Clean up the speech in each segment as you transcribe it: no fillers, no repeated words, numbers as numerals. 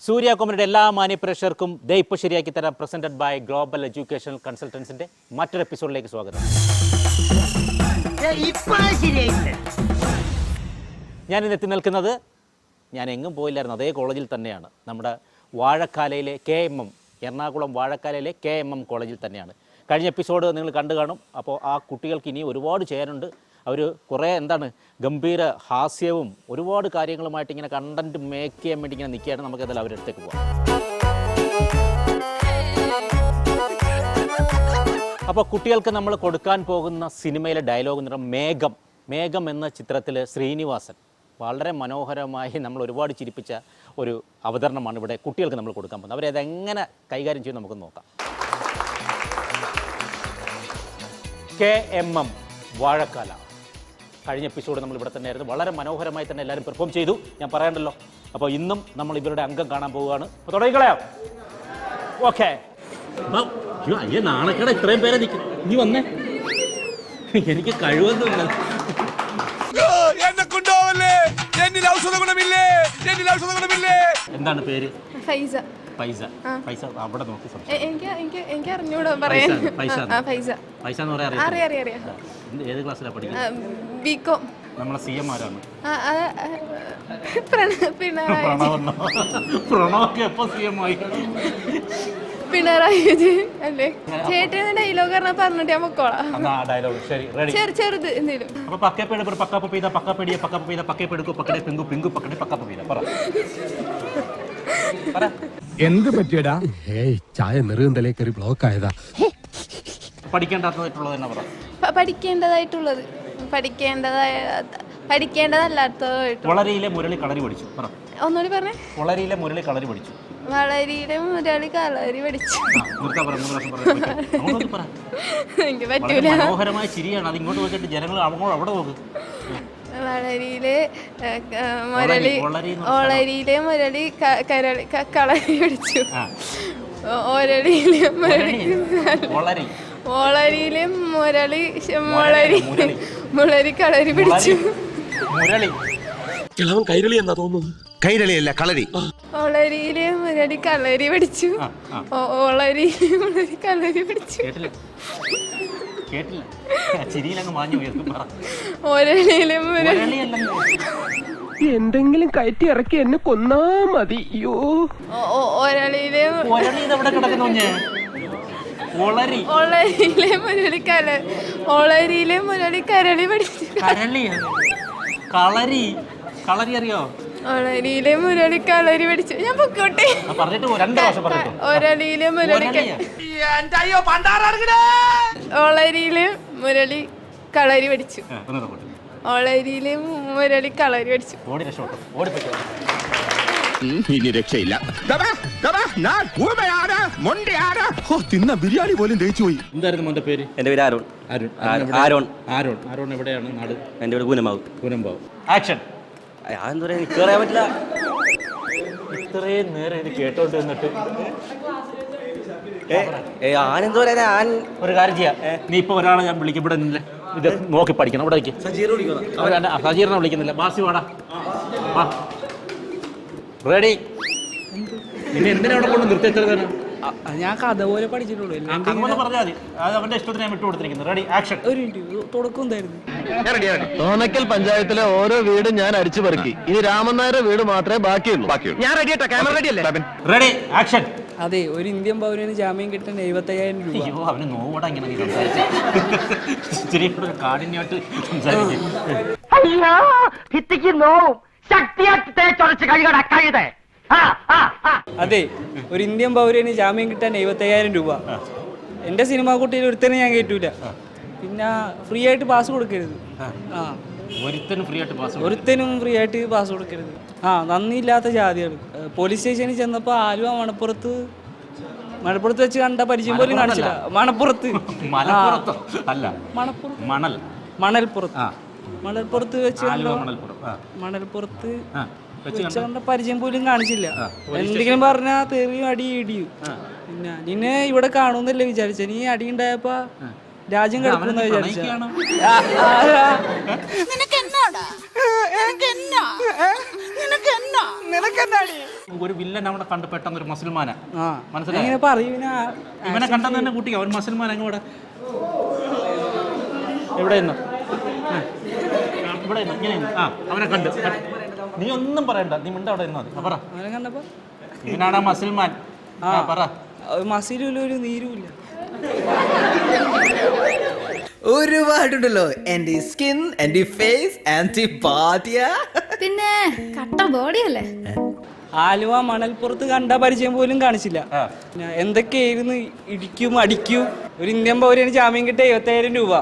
സൂര്യ കോമഡിയുടെ എല്ലാ മാന്യപ്രേക്ഷകർക്കും ദേ ഇപ്പോൾ ശരിയാക്കി തരാം പ്രസന്റഡ് ബൈ ഗ്ലോബൽ എഡ്യൂക്കേഷണൽ കൺസൾട്ടൻസിന്റെ മറ്റൊരു എപ്പിസോഡിലേക്ക് സ്വാഗതം. ഞാൻ ഇന്ന് എത്തി നിൽക്കുന്നത് ഞാൻ എങ്ങും പോയില്ലായിരുന്നു, അതേ കോളേജിൽ തന്നെയാണ്. നമ്മുടെ വാഴക്കാലയിലെ KMM, എറണാകുളം വാഴക്കാലയിലെ KMM കോളേജിൽ തന്നെയാണ്. കഴിഞ്ഞ എപ്പിസോഡ് നിങ്ങൾ കണ്ടു കാണും. അപ്പോൾ ആ കുട്ടികൾക്ക് ഇനി ഒരുപാട് ചെയ്യാനുണ്ട്. അവർ കുറേ ഗംഭീര ഹാസ്യവും ഒരുപാട് കാര്യങ്ങളുമായിട്ട് ഇങ്ങനെ കണ്ടന്റ് മേക്ക് ചെയ്യാൻ വേണ്ടി ഇങ്ങനെ നിൽക്കുകയാണ്. നമുക്ക് ഏതായാലും അവരുടെ അടുത്തേക്ക് പോകാം. അപ്പോൾ കുട്ടികൾക്ക് നമ്മൾ കൊടുക്കാൻ പോകുന്ന സിനിമയിലെ ഡയലോഗ് എന്ന് പറയുന്നത് മേഘം എന്ന ചിത്രത്തിൽ ശ്രീനിവാസൻ വളരെ മനോഹരമായി നമ്മൾ ഒരുപാട് ചിരിപ്പിച്ച ഒരു അവതരണമാണ് ഇവിടെ കുട്ടികൾക്ക് നമ്മൾ കൊടുക്കാൻ പോകുന്നത്. അവരതെങ്ങനെ കൈകാര്യം ചെയ്യും നമുക്ക് നോക്കാം. KMM വാഴക്കാല കഴിഞ്ഞ എപ്പിസോഡ് നമ്മൾ ഇവിടെ തന്നെയായിരുന്നു. വളരെ മനോഹരമായി തന്നെ എല്ലാവരും പെർഫോം ചെയ്തു, ഞാൻ പറയണ്ടല്ലോ. അപ്പോൾ ഇന്നും നമ്മൾ ഇവരുടെ അംഗം കാണാൻ പോവുകയാണ്. അപ്പോൾ തുടങ്ങിക്കളയാം. ഓക്കെ, അയ്യ നാണക്കേട ഇത്രയും പേരെ നിൽക്കും. നീ വന്നേ, എനിക്ക് കഴിവൊന്നുമില്ല. എന്താണ് പേര്? ഫൈസ. ഫൈസ അവിടെ നോക്കി എനിക്ക് അറിഞ്ഞൂടാ പറയാൻ. ഫൈസ എന്ന് പറയാൻ ഏത് ക്ലാസ്സിലാണ് പഠിക്കുന്നത്? ബികോം. നമ്മളെ CM ആരാണ്? പ്രണവൊക്കെ എപ്പോ CM ആയി? പിണറായി വിജയൻ അല്ലേ? ചേട്ടൻ ഡയലോഗ് പറഞ്ഞിട്ട് ഞാൻ പൊക്കോളാം. ചെറുത് എന്തെങ്കിലും. എന്ത് പറ്റിയടാ? ചായ നെറുകന്തലേ കയറി ബ്ലോക്ക് ആയതാ. പഠിക്കേണ്ടതല്ലാത്തതായിട്ട്. വളരിയിലെ മുരളി കളരി പഠിച്ചു. ഒന്നുകൂടി പറഞ്ഞേ. വളരിയിലെ മുരളി കളരി പഠിച്ചു. വളരിയിലെ മുരളി കളരി പഠിച്ചു. എനിക്ക് പറ്റൂല. മനോഹരമായ ചിരിയാണ് അത്. ഇങ്ങോട്ട് നോക്കിയിട്ട് ജനങ്ങൾ അവിടെ നോക്ക്. വളരിയിലെ മുരളി കളരി പഠിച്ചു. ഓളരിയിലെ മുരളി കളരി പഠിച്ചു. കൈരളി എന്നാ തോന്നുന്നു. കൈരളിയല്ല കളരി. ഓളരിയിലെ മുരളി കളരി പഠിച്ചു. ഓളരിയിലെ മുരളി കളരി പഠിച്ചു. എന്തെങ്കിലും കയറ്റി ഇറക്കി എന്നെ കൊന്നാ മതി. അയ്യോ, ഓളരിയിലെ മുരളി കരളി പഠിച്ചു. കളരി അറിയോ? ഒളരിയിലെ മുരളി കളരി പഠിച്ചു. ഞാൻ പൊക്കോട്ടെ. ഒരളിയിലെ മുരളി ഓളരിയിലെ മുരളി കളരി പഠിച്ചു. ഓളരിയിലെ മുരളി കളരി പഠിച്ചു. ഇനി രക്ഷയില്ല. തിന്ന ബിരിയാണി പോലും ദഹിച്ചു പോയി. എന്തായിരുന്നു മോന്റെ പേര്? എന്റെ പേര് ആരോൺ. എവിടെയാണ് നാട്? എന്റെ വീട് കൂനമ്പാവ്. ആക്ഷൻ. അതെന്താ പറയാ, എനിക്ക് പറയാൻ പറ്റില്ല. ഇത്രയും നേരം ഇത് കേട്ടോണ്ട് നിന്നിട്ട് ആനെന്താ പറയാ, ഞാൻ ഒരു കാര്യം ചെയ്യാം. നീ ഇപ്പൊ ഒരാളെ ഞാൻ വിളിക്കും, ഇവിടെ നിന്നില്ല, ഇത് നോക്കി പഠിക്കണം. ഇവിടെ സജീറിനെ വിളിക്കുന്നില്ല. ബാസി വാടാ, റെഡി. ഇനി എന്തിനാ അവിടെ കൊണ്ട് നിർത്തിച്ചത്? ഞാൻ കഥ പോലെ പഠിച്ചിട്ടുള്ളൂ. അങ്ങനെ പറഞ്ഞാൽ മതി. അത് അവന്റെ ഇഷ്ടത്തിന് ഞാൻ വിട്ടുകൊടുത്തിരിക്കുന്നത്. Ready, action. ഒരു തുടക്കം എന്തായിരുന്നു? തോന്നക്കൽ പഞ്ചായത്തിലെ ഓരോ വീടും ഞാൻ അടിച്ചു പെറുക്കി. ഇനി രാമൻ നായരുടെ വീട് മാത്രമേ ബാക്കിയുള്ളൂ. ഞാൻ റെഡിയാ, ക്യാമറ റെഡിയല്ലേ? Ready, action. അതെ, ഒരു ഇന്ത്യൻ പൗരന് ജാമ്യം കിട്ടാൻ 70,000 രൂപ. അയ്യോ, അവന് നോവോടെ ഇങ്ങനെ സംസാരിച്ചു. കാഠിന്യമായിട്ട് സംസാരിക്കും. അതെ, ഒരു ഇന്ത്യൻ പൗരന് ജാമ്യം കിട്ടാൻ 70,000 രൂപ. എന്റെ സിനിമാ കുട്ടിയിൽ ഒരുത്തനെ ഞാൻ കേട്ടൂല. പിന്നെ ഫ്രീ ആയിട്ട് പാസ് കൊടുക്കരുത്. ഒരുത്തനും ഫ്രീ ആയിട്ട് പാസ് കൊടുക്കരുത്. നന്ദിയില്ലാത്ത ജാതികൾ. പോലീസ് സ്റ്റേഷനിൽ ചെന്നപ്പോ ആലുവ മണപ്പുറത്ത് വെച്ച് കണ്ട പരിചയം പോലും കാണിച്ചില്ല. മണപ്പുറത്ത് വെച്ച് കണ്ട പരിചയം പോലും കാണിച്ചില്ല. എന്തെങ്കിലും പറഞ്ഞാ തെറിയും ഇടിയും. പിന്നെ നിന്നെ ഇവിടെ കാണുമെന്നല്ലേ വിചാരിച്ച. നീ അടി ഉണ്ടായപ്പോ രാജ്യം കിടക്കുന്ന വിചാരിച്ച. ഒരു വില്ലൻ അവിടെ കണ്ട് പെട്ടെന്ന് ഒരു മുസൽമാനാ ആ മനസ്സിലായോ? ഇങ്ങനെ പറയും ഇവനെ കണ്ടെന്ന് തന്നെ കൂട്ടിക്കോ, ഒരു മുസൽമാൻ അങ്ങോട്ട് എവിടെ നിന്ന് ഇവിടെ ഇങ്ങനെ ആ അവനെ കണ്ട് നീ ഒന്നും പറയണ്ട, നീ മിണ്ട അവിടെ നിന്നാ മതി. പറ അവനെ കണ്ടപ്പോ ഇവനാണ് ആ മുസൽമാൻ. ആ പറ. മസിലും ഒരു നീരുമില്ല. ഒരുപാടുണ്ടല്ലോ എന്റെ സ്കിൻ, എന്റെ ഫേസ്, ആന്റി പാറ്റിയ. പിന്നെ കട്ട ബോഡിയല്ലേ. ആലുവ മണൽപ്പുറത്ത് കണ്ട പരിചയം പോലും കാണിച്ചില്ല. എന്തൊക്കെയായിരുന്നു ഇടിക്കും അടിക്കും. ഒരു ഇന്ത്യൻ പൗരന് ജാമ്യം കിട്ടിയ 70,000 രൂപ.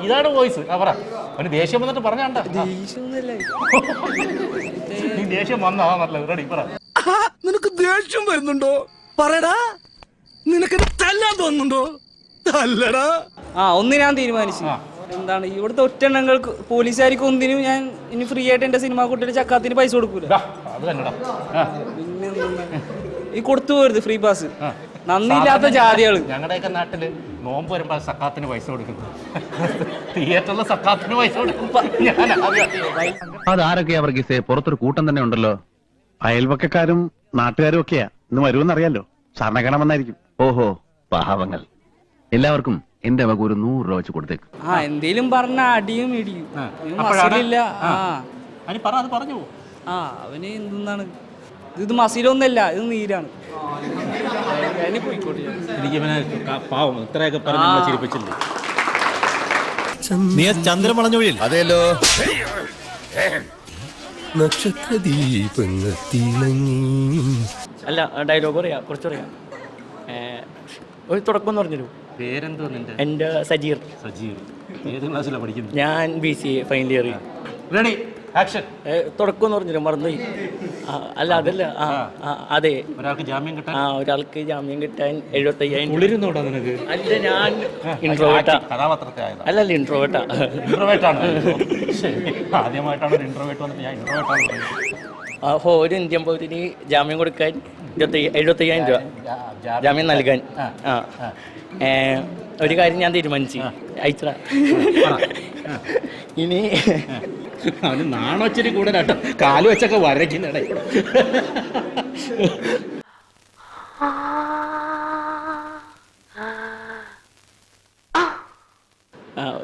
ഇതാണ് വോയിസ്. പറ അവന് ദേഷ്യം വന്നിട്ട് പറഞ്ഞാണ്ട. നീ ദേഷ്യം വന്നോ നല്ലത്. റെഡി പറ. നിനക്ക് ദേഷ്യം വരുന്നുണ്ടോ? പറയടാ. നിനക്ക് തല്ലാൻ തോന്നുന്നുണ്ടോ? തല്ലടാ. ഒന്ന് ഞാൻ തീരുമാനിച്ചു. എന്താണ് ഇവിടുത്തെ ഒറ്റെണ്ണങ്ങൾക്ക് പോലീസുകാർക്ക് ഒന്നിനും ഞാൻ ഇനി ഫ്രീ ആയിട്ട് എന്റെ സിനിമ കുട്ടിയുടെ ചക്കാത്തിന് പൈസ കൊടുക്കൂല. പിന്നെ ഈ കൊടുത്തു പോരുത് ഫ്രീ പാസ്. നന്ദിയില്ലാത്ത ജാതികള്. ഞങ്ങളുടെയൊക്കെ നാട്ടില് നോമ്പ് വരുമ്പോ സക്കാത്തിന് പൈസ കൊടുക്കുന്നു. തിയേറ്ററിലെ സക്കാത്തിന് പൈസ കൊടുക്കും. അതാരൊക്കെയാ വർഗീസേ? പുറത്തൊരു കൂട്ടം തന്നെ ഉണ്ടല്ലോ. അയൽവക്കക്കാരും നാട്ടുകാരും ഒക്കെയാ. ഇന്ന് വരുമെന്നറിയാലോ. സാറിനെ കാണാൻ വന്നായിരിക്കും. ഓഹോ, പാവങ്ങൾ. എല്ലാവർക്കും എന്റെ വക ഒരു 100 രൂപ വെച്ച് കൊടുത്തേക്ക്. എന്തേലും പറഞ്ഞ അടിയും ഇടിയും. മസിലില്ല. പറഞ്ഞു അവന് എന്താണ് ഇത്? മസിലൊന്നല്ല, ഇത് നീരാണ്. പോയിക്കോട്ടെ. പാവം ഇത്രയൊക്കെ പറഞ്ഞ് ചിരിപ്പിച്ചില്ലേ? നീ ചന്ദ്രൻ വളഞ്ഞൊഴിയിൽ അതെല്ലോ. നക്ഷത്ര ദീപങ്ങൾ തിളങ്ങി. അല്ല, ഡയലോഗ് പറയാം, കുറച്ചറിയാം. ഒരു തുടക്കം എന്ന് പറഞ്ഞൊരു പേരെന്തോ നിന്റെ? എൻ്റെ സജീർ. ഏത് ക്ലാസ്സിലാണ് പഠിക്കുന്നത്? ഞാൻ BCA final year. Ready action. തുടക്കം എന്ന് പറഞ്ഞൊരു മറന്നുപോയി. അല്ല അതല്ല. അതെ, ഒരാൾക്ക് ജാമ്യം കിട്ടാൻ ഒരാൾക്ക് ജാമ്യം കിട്ടാൻ 75,000. കുളിരുന്നോടാ നിനക്ക്? അല്ല, ഞാൻ ഇൻട്രോവേർട്ടാ. കഥാപാത്രത്തെ ആയതാ? അല്ലല്ല, ഇൻട്രോവേർട്ടാ. ഇൻട്രോവേർട്ടാണ്. ആദ്യമായിട്ടാണ് ഒരു ഇൻട്രോവേർട്ട് വന്നിട്ട് ഞാൻ ഇൻട്രോവേർട്ടാണ് പറയുന്നത്. അപ്പോൾ ഒരു ഇന്ത്യൻ പൗരന് ജാമ്യം കൊടുക്കാൻ 75,000 രൂപ ജാമ്യം നൽകാൻ. ഒരു കാര്യം ഞാൻ തീരുമാനിച്ചു. അയച്ചടാ. ഇനി അവന് നാണൊച്ചിരി കൂടുതലാട്ടോ. കാല് വെച്ചൊക്കെ വരയ്ക്കുന്നടേ.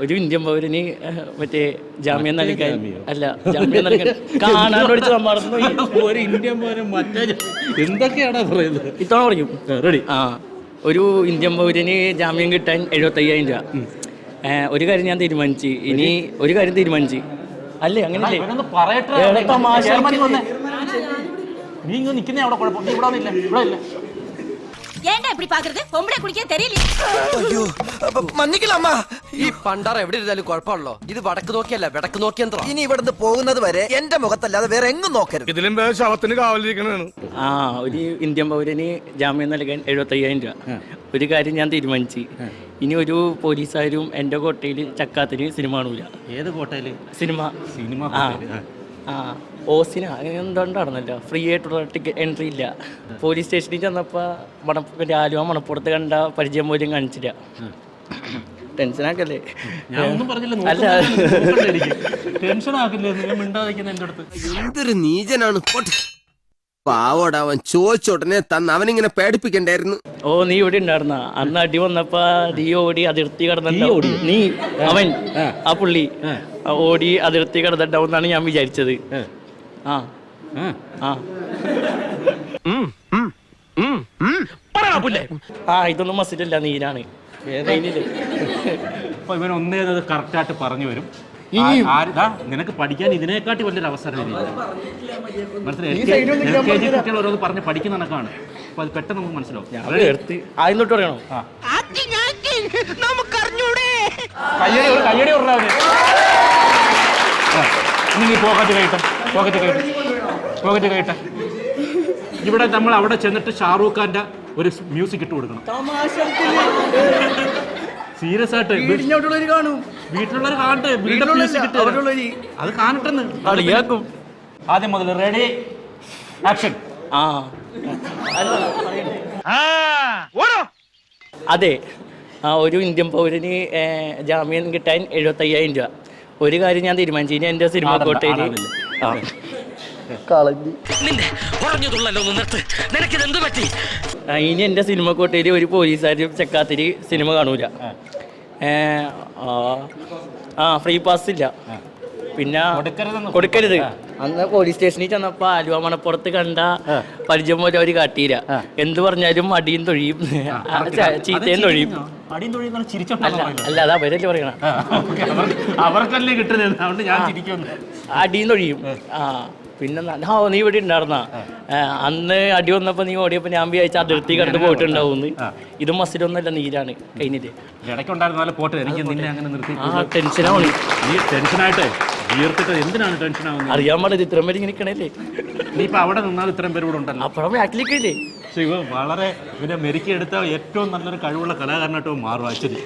ഒരു ഇന്ത്യൻ പൗരന് മറ്റേ ജാമ്യം നൽകാൻ. അല്ല, ജാമ്യം നൽകാൻ കാണാൻ പഠിച്ച് മറന്നു. ഒരു ഇന്ത്യൻ പൗരൻ മറ്റേ എന്തൊക്കെയാണോ പറയുന്നത്? ഇത്തവണ പറയും. റെഡി. ഒരു ഇന്ത്യൻ പൗരന് ജാമ്യം കിട്ടാൻ 75,000 രൂപ. ഒരു കാര്യം ഞാൻ തീരുമാനിച്ചു. ഇനി ഒരു കാര്യം തീരുമാനിച്ചു. അല്ലേ, അങ്ങനല്ലേ? നീ ഇങ്ങ് നിൽക്കുന്നേ അവിടെ. കുഴപ്പം നീ ഇവിടെ ഇല്ല. ഇവിടെ ഇല്ല. ഈ പണ്ടാറ എവിടെ ഇരുന്നാലും കുഴപ്പമുള്ളോ? ഇത് വടക്ക് നോക്കിയല്ല, വിടക്ക് നോക്കിയന്ത്രം. ഇനി ഇവിടുന്ന് പോകുന്നത് വരെ എന്റെ മുഖത്തല്ലാതെ വേറെ എങ്ങും നോക്കരുത്. ഇതിലും ശവത്തിന് കാവലിരിക്കണാണ്. ഒരു ഇന്ത്യൻ പൗരന് ജാമ്യം നൽകാൻ 75,000 രൂപ. ഒരു കാര്യം ഞാൻ തീരുമാനിച്ചു. ഇനി ഒരു പോലീസുകാരും എൻ്റെ കോട്ടയിൽ ചക്കാത്തിന് സിനിമ കാണൂല. ഏത് കോട്ടയില്? സിനിമ ഓസിന അങ്ങനെ എന്തുകൊണ്ടാണെന്നല്ലോ. ഫ്രീ ആയിട്ടുള്ള ടിക്കറ്റ് എൻട്രി ഇല്ല. പോലീസ് സ്റ്റേഷനിൽ ചെന്നപ്പോൾ ആലുവ മണപ്പുറത്ത് കണ്ട പരിചയം പോലും കാണിച്ചില്ല. ടെൻഷനാക്കല്ലേ? അല്ല, ടെൻഷനാക്കില്ലേ? എന്തൊരു നീചനാണ്. പാവോടാ, അവൻ ചോദിച്ചോടനെ തന്ന് അവനിങ്ങനെ പേടിപ്പിക്കണ്ടായിരുന്നു. നീ ഇവിടെ ഉണ്ടായിരുന്ന അന്ന് അടി വന്നപ്പോ നീ ഓടി അതിർത്തി കടന്നുണ്ടാവും. നീ അവൻ ആ പുള്ളി ഓടി അതിർത്തി കടന്നുണ്ടാവും എന്നാണ് ഞാൻ വിചാരിച്ചത്. ഇതൊന്നും മസിലല്ല, നീരാണ്. ഇവൻ ഒന്നേത് കറക്റ്റായിട്ട് പറഞ്ഞു വരും. നിനക്ക് പഠിക്കാൻ ഇതിനെക്കാട്ടി വലിയൊരു അവസരം മനസ്സിലായി. കുട്ടികൾ ഓരോന്ന് പറഞ്ഞ് പഠിക്കുന്ന കണക്കാണ്. അപ്പൊ അത് പെട്ടെന്ന് നമുക്ക് മനസ്സിലാവും. ആദ്യം തൊട്ട് പറയണോ? കയ്യടി പറഞ്ഞവര് നീ പോക്കറ്റ് കയറ്റ. ഇവിടെ നമ്മൾ അവിടെ ചെന്നിട്ട് ഷാറൂഖ് ഖാന്റെ ഒരു മ്യൂസിക് ഇട്ട് കൊടുക്കണം. സീരിയസ് ആയിട്ട് വീട്ടിലുള്ളവർ കാണട്ടെ. അത് കാണട്ടെന്ന്. ആദ്യം മുതൽ റെഡി ആക്ഷൻ. അതെ, ഒരു ഇന്ത്യൻ പൗരന് ജാമ്യം കിട്ടാൻ 75,000 രൂപ. ഒരു കാര്യം ഞാൻ തീരുമാനിച്ചു. ഇനി എൻ്റെ സിനിമ കോട്ടയിൽ കളഞ്ഞ്. നിന്റെ പറഞ്ഞതുള്ളല്ലോ നിർത്ത്. നിനക്കിത് എന്ത് പറ്റി? ഇനി എൻ്റെ സിനിമ കോട്ടയിൽ ഒരു പോലീസുകാരും ചെക്കാത്തിരി സിനിമ കാണൂല. ഫ്രീ പാസ് ഇല്ല. പിന്നെ കൊടുക്കരുത്. അന്ന് പോലീസ് സ്റ്റേഷനിൽ ചെന്നപ്പോ ആലുവ മണപ്പുറത്ത് കണ്ട പരിചയം പോലെ അവര് കാട്ടിയില്ല. എന്ത് പറഞ്ഞാലും അടിയും തൊഴിയും ചീത്തയും തൊഴിയും. അല്ല അത് അവരല്ലേ പറയണ. അവർക്കല്ലേ കിട്ടുന്നത്, അതുകൊണ്ട് ഞാൻ ചിരിക്കുന്നു. അടിയും തൊഴിയും. പിന്നെ നീ ഇവിടെ ഉണ്ടായിരുന്ന അന്ന് അടി വന്നപ്പോ നീ ഓടിയപ്പോ ഞാൻ വിചാരിച്ച അതിർത്തി കണ്ടു പോയിട്ടുണ്ടാവും. ഇത് മസിലൊന്നുമല്ല, നീരാണ് കഴിഞ്ഞിട്ട്. ഇടയ്ക്കുണ്ടായിരുന്നാലും പോട്ടെ, എനിക്ക് നിന്നെ അങ്ങനെ നിർത്തി ടെൻഷനാണ്. നീ ടെൻഷനായിട്ട് ഉയർത്തിട്ട് എന്തിനാണ് ടെൻഷൻ ആവുന്നത്? അറിയാൻ പാടില്ല, ഇത്രയും പേര് ഇങ്ങനെ നിൽക്കണല്ലേ. നീ ഇപ്പൊ അവിടെ നിന്നാൽ ഇത്രയും പേര് ഇവിടെ ഉണ്ടല്ലോ. അപ്പുറം ബാക്കിലേക്കില്ലേ. ശിവ വളരെ പിന്നെ മെരുക്കിയെടുത്ത ഏറ്റവും നല്ലൊരു കഴിവുള്ള കലാകാരനായിട്ട് മാറും. ആക്ച്വലി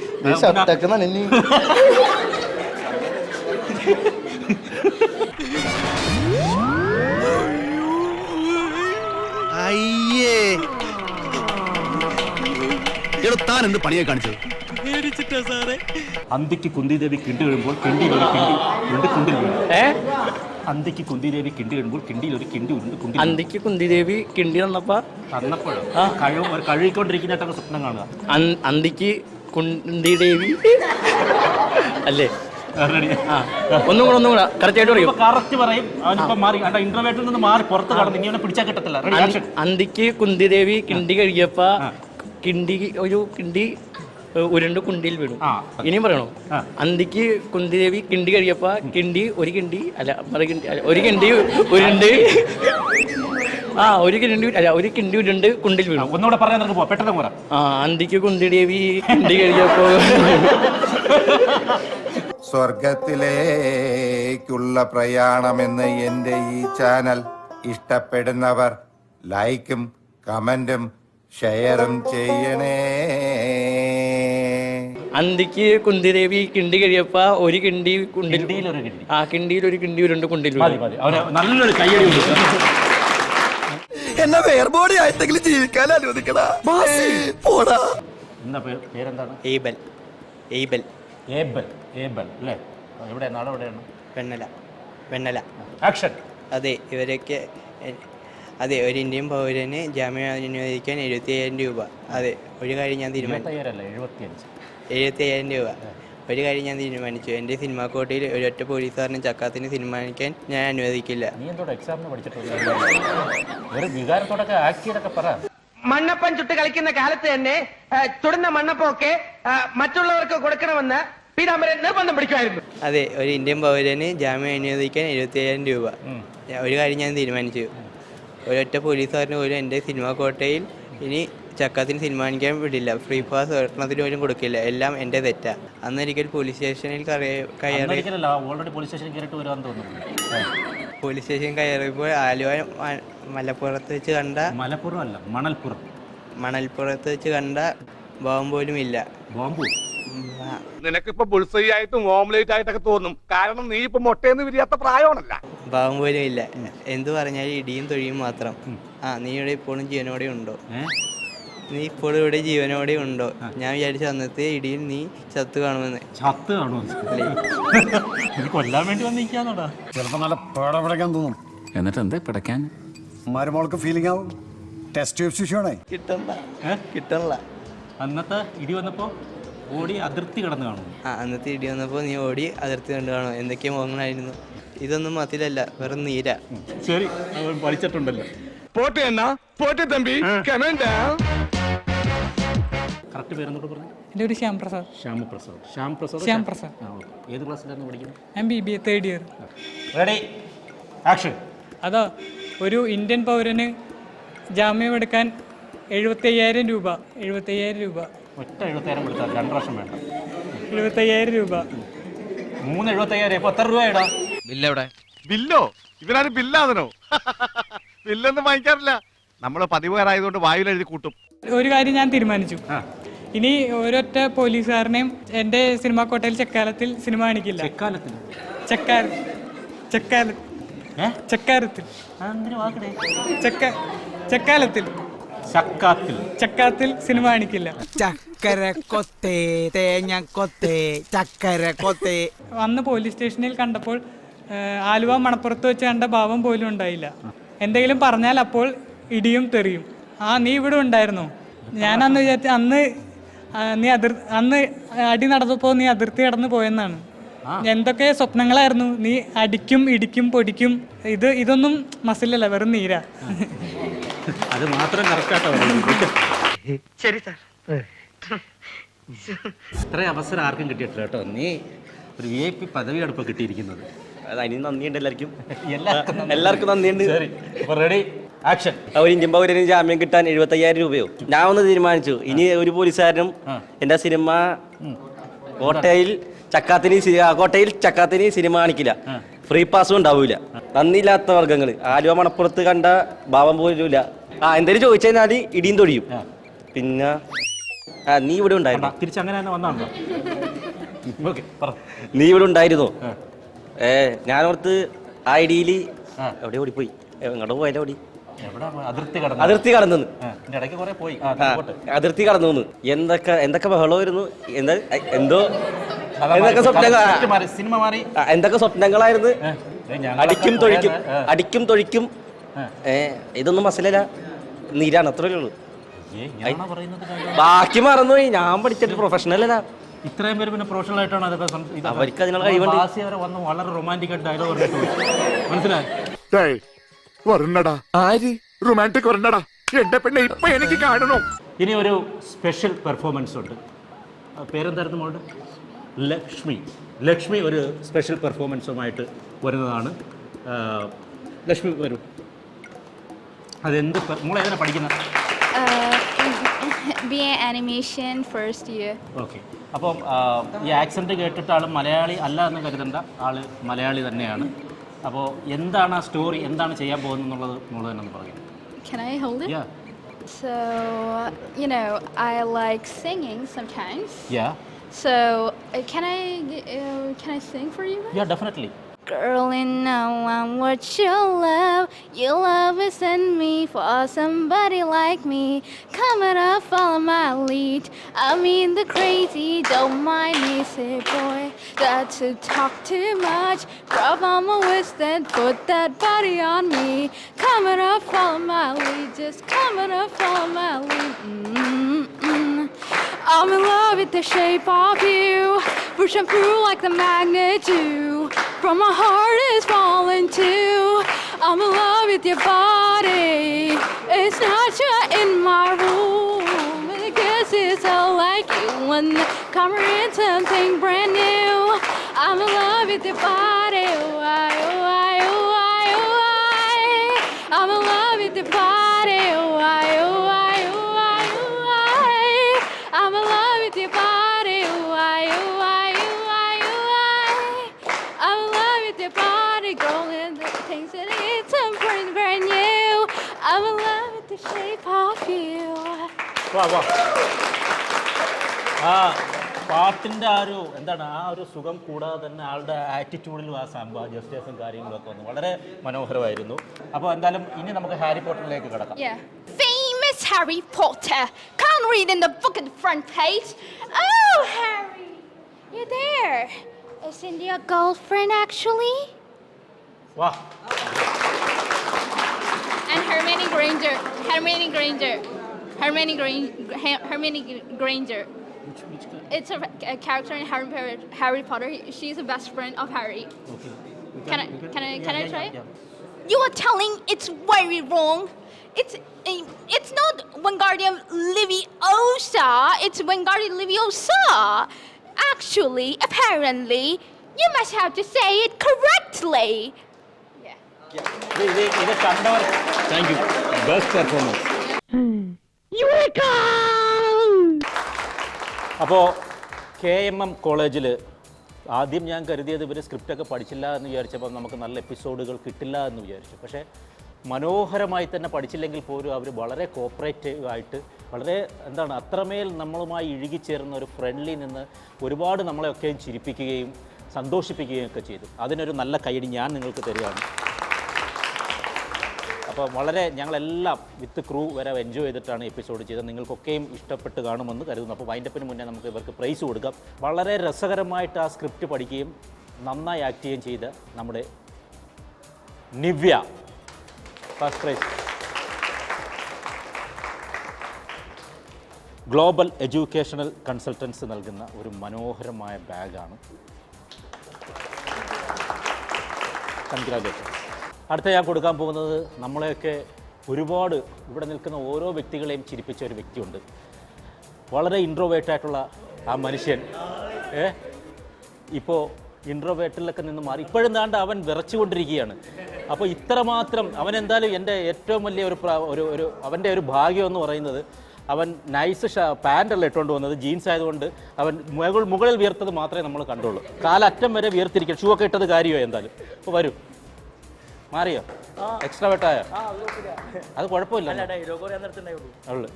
താൻ എന്ത് പണിയെ കാണിച്ചത്? അന്തിക്ക് കുന്തിദേവി കിണ്ടി വീഴുമ്പോൾ കിണ്ടിയിൽ ഒരു കിണ്ടി കുണ്ടിൽ വീഴും. അന്തിക്ക് കുന്തിദേവി കിണ്ടി വീഴുമ്പോൾ കിണ്ടിയിൽ ഒരു കിണ്ടി ഉണ്ട് കുണ്ടി. അന്തിക്ക് കുന്തിദേവി കിണ്ടി തന്നപ്പോഴും കഴുകിക്കൊണ്ടിരിക്കുന്നതായിട്ടൊക്കെ സ്വപ്നം കാണുക. അന്തിക്ക് കുന്തിദേവി അല്ലേ? ഒന്നും കൂടെ കറക്റ്റായിട്ട് പറയും. കറക്റ്റ് പറയും. അവനിപ്പോ മാറി ഇന്റർവേറ്റിൽ നിന്ന് മാറി പുറത്ത് കടന്ന് ഇനി അവനെ പിടിച്ചാൽ കിട്ടത്തില്ല. അന്തിക്ക് കുന്തിദേവി കിണ്ടി കഴിയപ്പ കിണ്ടി ഉരുണ്ട് കുണ്ടിയിൽ വീണു. ഇനിയും പറയണോ? അന്തിക്ക് കുന്തിദേവി കിണ്ടി കഴിയപ്പ ഒരു കിണ്ടി ഉരുണ്ട് കുണ്ടിൽ വീണു. ഒന്നുകൂടെ പറയാൻ നമുക്ക് പെട്ടെന്ന് പോരാ. അന്തിക്ക് കുന്തിദേവി കിണ്ടി കഴിയപ്പോ സ്വർഗത്തിലേക്കുള്ള പ്രയാണമെന്ന് എൻ്റെ ഈ ചാനൽ ഇഷ്ടപ്പെടുന്നവർ ലൈക്കും കമന്റും ഷെയറും ചെയ്യണേ. അന്തിക്ക് കുന്തിദേവി കിണ്ടി കഴിയപ്പ ഒരു കിണ്ടി കുണ്ടിൽ കിണ്ടിയിൽ ഒരു കിണ്ടി ഉരുണ്ട് കുണ്ടിൽ നല്ലൊരു കയ്യടി കൊടുക്കും. എന്നെ വേർബോഡി ആയിട്ടെങ്കിലും ജീവിക്കാൻ അനുവദിക്കടാ. എന്താ പേരെന്താണ്? ഏബൽ. അല്ലേ? എവിടെയാണ്? നാളെ എവിടെയാണ്? വെണ്ണല. ആക്ഷൻ. അതെ, ഇവരൊക്കെ അതെ, ഒരു ഇന്ത്യൻ പൗരന് ജാമ്യം അനുവദിക്കാൻ 75,000 രൂപ. അതെ, ഒരു കാര്യം ഞാൻ തീരുമാനിച്ചു. 75,000 രൂപ. ഒരു കാര്യം ഞാൻ തീരുമാനിച്ചു. എൻ്റെ സിനിമാ കോട്ടയിൽ ഒരൊറ്റ പോലീസുകാരനും ചക്കാത്തിന് സിനിമാനിക്കാൻ ഞാൻ അനുവദിക്കില്ല. മണ്ണപ്പം ചുട്ട് കളിക്കുന്ന കാലത്ത് തന്നെ ചുടുന്ന മണ്ണപ്പമൊക്കെ മറ്റുള്ളവർക്ക് കൊടുക്കണമെന്ന് പീതാംബരൻ നിർബന്ധം പിടിക്കുമായിരുന്നു. അതെ, ഒരു ഇന്ത്യൻ പൗരന് ജാമ്യം അനുവദിക്കാൻ 75,000 രൂപ. ഒരു കാര്യം ഞാൻ തീരുമാനിച്ചു. ഒരൊറ്റ പോലീസുകാരന് പോലും എൻ്റെ സിനിമാ കോട്ടയിൽ ഇനി ചക്കാത്തിന് സിനിമാനിക്കാൻ വിടില്ല. ഫ്രീ പാസ് ഒരെണ്ണത്തിന് പോലും കൊടുക്കില്ല. എല്ലാം എൻ്റെ തെറ്റാ. അന്നൊരിക്കൽ പോലീസ് സ്റ്റേഷനിൽ പോലീസ് സ്റ്റേഷൻ കയറിയപ്പോൾ ആലുവ മലപ്പുറത്ത് വെച്ച് കണ്ട മണൽപ്പുറത്ത് വെച്ച് കണ്ട ബോംബ് പോലും ഇല്ല. നിനക്കിപ്പോ ബുൾസൈ ആയിട്ടും ഓംലേറ്റ് ആയിട്ടൊക്കെ തോന്നും. കാരണം നീ ഇപ്പൊ മുട്ടയെന്ന് വിരിയാത്ത പ്രായമാണല്ല. ബോംബ് പോലും ഇല്ല. എന്ത് പറഞ്ഞാലും ഇടിയും തൊഴിയും മാത്രം. നീ ഇവിടെ ഇപ്പോഴും ജീവനോടെ ഉണ്ടോ? ഞാൻ വിചാരിച്ച അന്നത്തെ ഇടിയിൽ നീ ചത്തു കാണുമെന്ന്. കൊല്ലാൻ വേണ്ടി വന്നിരിക്കാന്നോടാ. ചിലപ്പോ നല്ല പേടപിടയ്ക്കാൻ തോന്നും. എന്നിട്ട് എന്താ പിടയ്ക്കാൻ? മരുമോൾക്ക് ഫീലിംഗ് ആവും. ടെസ്റ്റ് ട്യൂബ് ശിശുവാണേ. കിട്ടണല്ല. അന്നത്തെ ഇടി വന്നപ്പോ ഓടി അതിർത്തി കടന്നു കാണും. അന്നത്തെ ഇടി വന്നപ്പോ നീ ഓടി അതിർത്തി കണ്ടു കാണും. എന്തൊക്കെയോ മുഖങ്ങളായിരുന്നു. ഇതൊന്നും മതിലല്ല, വെറും നീരാ. ശരി, പഠിച്ചിട്ടുണ്ടല്ലോ. പോട്ടെ എന്നാ പോട്ടെ തമ്പി. കറക്റ്റ് പേരെന്നോട് പറഞ്ഞു. എൻ്റെ ഒരു ശ്യാംപ്രസാദ്. ഏത് ക്ലാസ്സിലായിരുന്നു പഠിക്കുന്നത്? ഞാൻ BBA 3rd year. Ready, action. അതാ, ഒരു ഇന്ത്യൻ പൗരന് ജാമ്യം എടുക്കാൻ 75,000 രൂപ. 75,000 രൂപ. ഒറ്റ 70,000 കൊടുത്താൽ 2 വർഷം വേണ്ട. 75,000 രൂപ. 3 75,000. ഇപ്പൊ എത്ര രൂപയാടാ? ബില്ലെവിടെ? ബില്ലോ? ഇവനാരും ബില്ലാതനോ? ബില്ലൊന്നും വാങ്ങിക്കാറില്ല. നമ്മള് പതിവുകാരായതുകൊണ്ട് വായിൽ എഴുതി കൂട്ടും. ഒരു കാര്യം ഞാൻ തീരുമാനിച്ചു. ഇനി ഒരൊറ്റ പോലീസുകാരനെയും എൻ്റെ സിനിമാ കോട്ടയിൽ ചെക്കാലത്തിൽ സിനിമ കാണിക്കില്ല. ചക്കാത്തിൽ സിനിമ കാണിക്കില്ല. ചക്കര കൊത്തേ തേങ്ങ കൊത്തേ ചക്കര കൊത്തേ. അന്ന് പോലീസ് സ്റ്റേഷനിൽ കണ്ടപ്പോൾ ആലുവ മണപ്പുറത്ത് വെച്ച് കണ്ട ഭാവം പോലും ഉണ്ടായില്ല. എന്തെങ്കിലും പറഞ്ഞാൽ അപ്പോൾ ഇടിയും തെറിയും. നീ ഇവിടെ ഉണ്ടായിരുന്നോ? ഞാൻ അന്ന് വിചാരിച്ച അന്ന് അടി നടന്നപ്പോൾ നീ അതിർത്തി കടന്ന് പോയെന്നാണ്. എന്തൊക്കെ സ്വപ്നങ്ങളായിരുന്നു. നീ അടിക്കും ഇടിക്കും പൊടിക്കും. ഇതൊന്നും മസിലല്ല, വെറും നീരാ. അത് മാത്രം കറക്റ്റാട്ടോ. ശരി സാർ. ഇത്രയും അവസരം ആർക്കും കിട്ടിയിട്ടില്ല കേട്ടോ. നീ ഒരു VIP പദവിയാണ് ഇപ്പോൾ കിട്ടിയിരിക്കുന്നത്. അതിന് നന്ദിയുണ്ട് എല്ലാവർക്കും. എല്ലാവർക്കും നന്ദിയുണ്ട്. ശരി, അപ്പോൾ റെഡി, ആക്ഷൻ. ഒരു ഇന്ത്യൻ പൗരന് ജാമ്യം കിട്ടാൻ 75,000 രൂപയോ? ഞാൻ ഒന്ന് തീരുമാനിച്ചു, ഇനി ഒരു പോലീസുകാരനും എൻ്റെ സിനിമ കോട്ടയിൽ ചക്കാത്തിന് സിനിമ കാണിക്കില്ല, ഫ്രീ പാസും ഉണ്ടാവൂല. നന്ദിയില്ലാത്ത വർഗ്ഗങ്ങൾ ആലുവ മണപ്പുറത്ത് കണ്ട ഭാവം പോലുമില്ല. എന്തേലും ചോദിച്ചു കഴിഞ്ഞാൽ ഇടിയും തൊഴിയും. പിന്നെ നീ ഇവിടെ ഉണ്ടായിരുന്നു? തിരിച്ചങ്ങനെ തന്നെ വന്നാണോ? നീ ഇവിടെ ഉണ്ടായിരുന്നോ? ഞാനോർത്ത് ഐഡിയിൽ എവിടെ ഓടിപ്പോയി, എങ്ങോട്ട് പോയാലോ ഓടി? അതിർത്തി കടന്നു. അതിർത്തി കടന്നു. എന്തൊക്കെ ബഹളമായിരുന്നു, എന്തൊക്കെ സ്വപ്നങ്ങളായിരുന്നു. അടിക്കും തൊഴിക്കും. ഇതൊന്നും മസലല്ല, നീരാണ്. അത്രയേ ഉള്ളൂ. ബാക്കി മറന്നുപോയി. ഞാൻ പഠിച്ചിട്ട് പ്രൊഫഷണൽ അല്ല. ഇത്രയും പേര് പിന്നെ പ്രൊഫഷണൽ ആയിട്ടാണ് അവർക്ക് അതിനുള്ള കഴിവുണ്ട്. വന്ന് വളരെ റൊമാൻറ്റിക് ആയിട്ട് ഡയലോഗ് പറഞ്ഞിട്ട് മനസ്സിലായി. റൊമാൻറ്റിക് എന്റെ പെണ്ണെ ഇപ്പൊ എനിക്ക് കാണണം. ഇനി ഒരു സ്പെഷ്യൽ പെർഫോമൻസ് ഉണ്ട്. പേരെന്തായിരുന്നു മോളുടെ? ലക്ഷ്മി ഒരു സ്പെഷ്യൽ പെർഫോമൻസുമായിട്ട് വരുന്നതാണ്. ലക്ഷ്മി വരൂ. അതെന്ത് മോളേതാണ് പഠിക്കുന്നത്? BA Animation first year. Okay. അപ്പം ഈ ആക്സെൻറ്റ് കേട്ടിട്ട് ആൾ മലയാളി അല്ല എന്ന് കരുതണ്ട, ആൾ മലയാളി തന്നെയാണ്. അപ്പോൾ എന്താണ് ആ സ്റ്റോറി, എന്താണ് ചെയ്യാൻ പോകുന്നത് എന്നുള്ളത് മോള് തന്നെ ഒന്ന് പറയാം. Can I hold it? Yeah. So, I like singing sometimes. Yeah. So, can I sing for you? Yeah, definitely. Girl, and now I'm what you love. Your love is in me for somebody like me. Coming up, follow my lead. I mean the crazy, don't mind me, say boy. Got to talk too much. Drop on my waist and put that body on me. Coming up, follow my lead. Just coming up, follow my lead. I'm in love with the shape of you, pushing through like the magnet do. From my heart is falling too. I'm in love with your body. It's not you're in my room. I guess it's all like you when come in something brand new. I'm in love with your body. Why, why, why, why? I'm in love with your body. Why, why, why, why? I'm in love with your body. Why, why, why, why? I'm in love with your body, girl, and the things that it's something brand new. I'm in love with the shape of you. വാ. ആ പാട്ടിൻ്റെ ആ ഒരു സുഖം കൂടാതെ തന്നെ ആളുടെ ആറ്റിറ്റ്യൂഡിലും ആ സംഭവം ജസ്റ്റേഴ്സും കാര്യങ്ങളൊക്കെ വന്നു വളരെ മനോഹരമായിരുന്നു. അപ്പോൾ എന്തായാലും ഇനി നമുക്ക് ഹാരി പോട്ടറിലേക്ക് കിടക്കാം. Famous Harry Potter. Can't read in the book at the front page. Oh, Harry, you're there. Isn't your girlfriend actually? വാ. And Hermione Granger. It's a character in Harry Potter. She's a best friend of Harry. Okay. Can I try it? Yeah. You are telling it's very wrong. It's not Wingardium Leviosa. It's Wingardium Leviosa. Actually, apparently, you must have to say it correctly. ഇത് കണ്ടവർ thank you. Best performance. അപ്പോൾ KMM കോളേജിൽ ആദ്യം ഞാൻ കരുതിയത് ഇവർ സ്ക്രിപ്റ്റൊക്കെ പഠിച്ചില്ല എന്ന് വിചാരിച്ചപ്പോൾ നമുക്ക് നല്ല എപ്പിസോഡുകൾ കിട്ടില്ല എന്ന് വിചാരിച്ചു. പക്ഷേ മനോഹരമായി തന്നെ പഠിച്ചില്ലെങ്കിൽ പോലും അവർ വളരെ കോപ്പറേറ്റീവ് ആയിട്ട് വളരെ അത്രമേൽ നമ്മളുമായി ഇഴുകിച്ചേർന്ന ഒരു ഫ്രണ്ട്ലി നിന്ന് ഒരുപാട് നമ്മളെയൊക്കെയും ചിരിപ്പിക്കുകയും സന്തോഷിപ്പിക്കുകയും ഒക്കെ ചെയ്തു. അതിനൊരു നല്ല കൈയടി ഞാൻ നിങ്ങൾക്ക് തരികയാണ്. അപ്പോൾ വളരെ ഞങ്ങളെല്ലാം വിത്ത് ക്രൂ വരെ എൻജോയ് ചെയ്തിട്ടാണ് എപ്പിസോഡ് ചെയ്തത്. നിങ്ങൾക്കൊക്കെയും ഇഷ്ടപ്പെട്ട് കാണുമെന്ന് കരുതുന്നു. അപ്പോൾ വൈൻഡപ്പിന് മുന്നേ നമുക്ക് ഇവർക്ക് പ്രൈസ് കൊടുക്കാം. വളരെ രസകരമായിട്ട് ആ സ്ക്രിപ്റ്റ് പഠിക്കുകയും നന്നായി ആക്ട് ചെയ്യുകയും ചെയ്ത നമ്മുടെ Nivya. First prize. Global educational consultants നൽകുന്ന ഒരു മനോഹരമായ ബാഗാണ്. കൺഗ്രാജുലേഷൻസ്. അടുത്ത ഞാൻ കൊടുക്കാൻ പോകുന്നത് നമ്മളെയൊക്കെ ഒരുപാട് ഇവിടെ നിൽക്കുന്ന ഓരോ വ്യക്തികളെയും ചിരിപ്പിച്ച ഒരു വ്യക്തിയുണ്ട്. വളരെ ഇൻട്രോവേർട്ടായിട്ടുള്ള ആ മനുഷ്യൻ ഇപ്പോൾ ഇൻട്രോവേർട്ടിലൊക്കെ നിന്ന് മാറി ഇപ്പോഴും താണ്ട് അവൻ വിറച്ചുകൊണ്ടിരിക്കുകയാണ്. അപ്പോൾ ഇത്രമാത്രം അവൻ എന്തായാലും എൻ്റെ ഏറ്റവും വലിയ ഒരു അവൻ്റെ ഒരു ഭാഗ്യം എന്ന് പറയുന്നത് അവൻ നൈസ് പാൻ്റല്ല ഇട്ടുകൊണ്ട് വന്നത്, ജീൻസ് ആയതുകൊണ്ട് അവൻ മുകളിൽ വിയർത്തത് മാത്രമേ നമ്മൾ കണ്ടുള്ളൂ. കാലറ്റം വരെ വിയർത്തിരിക്കുക. ഷൂ ഒക്കെ ഇട്ടത് കാര്യമോ എന്തായാലും. അപ്പോൾ വരൂ. മാറിയോ? എക്സ്ട്രാ വെട്ടായോ? അത് കുഴപ്പമില്ല.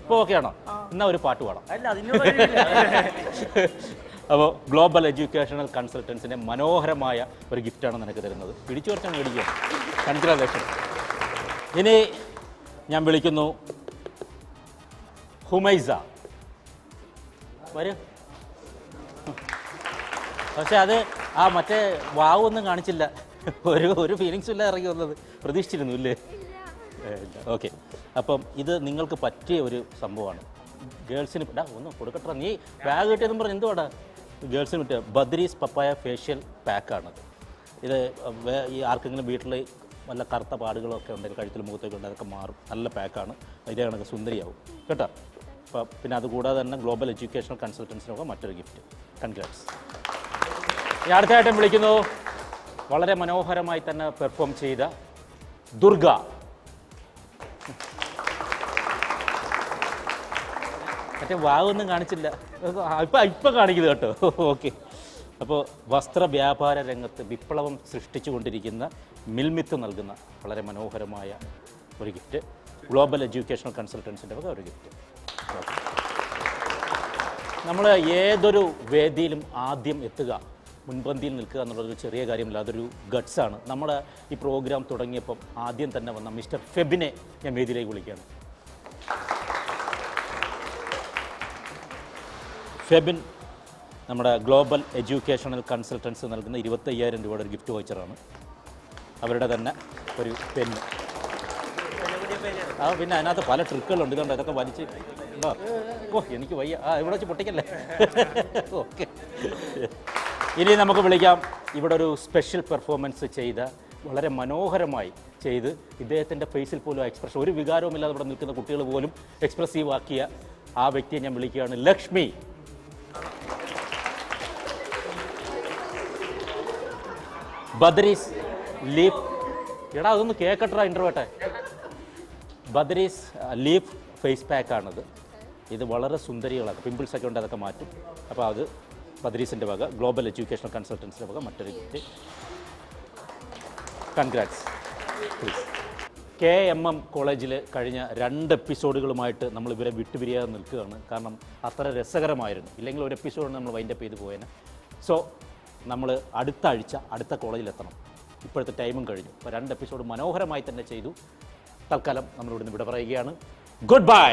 ഇപ്പോൾ ഓക്കെ ആണോ? എന്നാൽ ഒരു പാട്ട് പാടാം. അപ്പോൾ ഗ്ലോബൽ എഡ്യൂക്കേഷണൽ കൺസൾട്ടൻസിൻ്റെ മനോഹരമായ ഒരു ഗിഫ്റ്റാണ് നിനക്ക് തരുന്നത്. പിടിച്ചു കുറച്ച് മേടിക്കുക. കൺഗ്രാജുലേഷൻ. ഇനി ഞാൻ വിളിക്കുന്നു ഹുമൈസ. വരൂ. പക്ഷെ അത് ആ മറ്റേ വാവൊന്നും കാണിച്ചില്ല. ഒരു ഫീലിങ്സും ഇല്ല ഇറങ്ങി വന്നത്. പ്രതീക്ഷിച്ചിരുന്നു ഇല്ലേ? ഓക്കെ. അപ്പം ഇത് നിങ്ങൾക്ക് പറ്റിയ ഒരു സംഭവമാണ്. ഗേൾസിന് ഒന്ന് കൊടുക്കട്ടെ. നീ ബാഗ് കിട്ടിയതെന്ന് പറഞ്ഞ് എന്തുവാടാ? ഗേൾസിന് പറ്റിയ ബദ്രീസ് പപ്പായ ഫേഷ്യൽ പാക്കാണത്. ഇത് ഈ ആർക്കെങ്കിലും വീട്ടിൽ വല്ല കറുത്ത പാടുകളൊക്കെ ഉണ്ടെങ്കിൽ കഴുത്തിൽ മുഖത്തൊക്കെ ഉണ്ട്, അതൊക്കെ മാറും. നല്ല പാക്കാണ്. ഇതേ കണക്ക് സുന്ദരിയാവും കേട്ടോ. അപ്പം പിന്നെ അതുകൂടാതെ തന്നെ ഗ്ലോബൽ എഡ്യൂക്കേഷണൽ കൺസൾട്ടൻസിനൊക്കെ മറ്റൊരു ഗിഫ്റ്റ്. കൺഗ്രാറ്റ്സ്. ഈ അടുത്തായിട്ടും വിളിക്കുന്നു വളരെ മനോഹരമായി തന്നെ പെർഫോം ചെയ്ത ദുർഗ. മറ്റേ വാവൊന്നും കാണിച്ചില്ല. ഇപ്പം കാണിക്കുന്നത് കേട്ടോ. ഓക്കെ. അപ്പോൾ വസ്ത്ര വ്യാപാര രംഗത്ത് വിപ്ലവം സൃഷ്ടിച്ചു കൊണ്ടിരിക്കുന്ന മിൽമിത്ത് നൽകുന്ന വളരെ മനോഹരമായ ഒരു ഗിഫ്റ്റ്. ഗ്ലോബൽ എഡ്യൂക്കേഷണൽ കൺസൾട്ടൻസിൻ്റെ വക ഒരു ഗിഫ്റ്റ്. നമ്മൾ ഏതൊരു വേദിയിലും ആദ്യം എത്തുക, മുൻപന്തിയിൽ നിൽക്കുക എന്നുള്ളതൊരു ചെറിയ കാര്യമില്ല. അതൊരു ഗട്ട്സാണ്. നമ്മൾ ഈ പ്രോഗ്രാം തുടങ്ങിയപ്പം ആദ്യം തന്നെ വന്ന മിസ്റ്റർ ഫെബിനെ ഞാൻ വേദിയിലേക്ക് വിളിക്കുകയാണ്. ഫെബിൻ നമ്മുടെ ഗ്ലോബൽ എഡ്യൂക്കേഷണൽ കൺസൾട്ടൻസ് നൽകുന്ന 25,000 രൂപയുടെ ഒരു ഗിഫ്റ്റ് വൗച്ചറാണ്. അവരുടെ തന്നെ ഒരു പെന്ന്. പിന്നെ അതിനകത്ത് പല ട്രിക്കുകളുണ്ട്. ഇതുകൊണ്ട് ഇതൊക്കെ വലിച്ച് എനിക്ക് വയ്യ. ഇവിടെ വെച്ച് പൊട്ടിക്കല്ലേ. ഓക്കെ. ഇനി നമുക്ക് വിളിക്കാം ഇവിടെ ഒരു സ്പെഷ്യൽ പെർഫോമൻസ് ചെയ്ത, വളരെ മനോഹരമായി ചെയ്ത് ഇദ്ദേഹത്തിൻ്റെ ഫേസിൽ പോലും എക്സ്പ്രഷൻ, ഒരു വികാരവുമില്ലാതെ ഇവിടെ നിൽക്കുന്ന കുട്ടികൾ പോലും എക്സ്പ്രസീവ് ആക്കിയ ആ വ്യക്തിയെ ഞാൻ വിളിക്കുകയാണ് ലക്ഷ്മി. ബദ്രീസ് ലീഫ്. എടാ അതൊന്ന് കേക്കട്ടെ ഇൻ്റർവേട്ടെ. ബദ്രീസ് ലീഫ് ഫേസ് പാക്കാണിത്. ഇത് വളരെ സുന്ദരികളാണ്. പിമ്പിൾസൊക്കെ ഉണ്ട്, അതൊക്കെ മാറ്റും. അപ്പോൾ അത് ബദ്രീസിൻ്റെ വക, ഗ്ലോബൽ എഡ്യൂക്കേഷണൽ കൺസൾട്ടൻസിൻ്റെ വക മറ്റൊരു ഗിഫ്റ്റ്. കൺഗ്രാറ്റ്സ്. പ്ലീസ്. KMM കോളേജിൽ കഴിഞ്ഞ 2 എപ്പിസോഡുകളുമായിട്ട് നമ്മൾ ഇവരെ വിട്ടുപിരിയാതെ നിൽക്കുകയാണ്. കാരണം അത്ര രസകരമായിരുന്നു. ഇല്ലെങ്കിൽ ഒരു എപ്പിസോഡ് നമ്മൾ വൈൻഡപ്പ് ചെയ്ത് പോയേനെ. സോ നമ്മൾ അടുത്ത ആഴ്ച അടുത്ത കോളേജിലെത്തണം. ഇപ്പോഴത്തെ ടൈമും കഴിഞ്ഞു. അപ്പോൾ 2 എപ്പിസോഡ് മനോഹരമായി തന്നെ ചെയ്തു. തൽക്കാലം നമ്മളിവിടുന്ന് വിട പറയുകയാണ്. Good bye.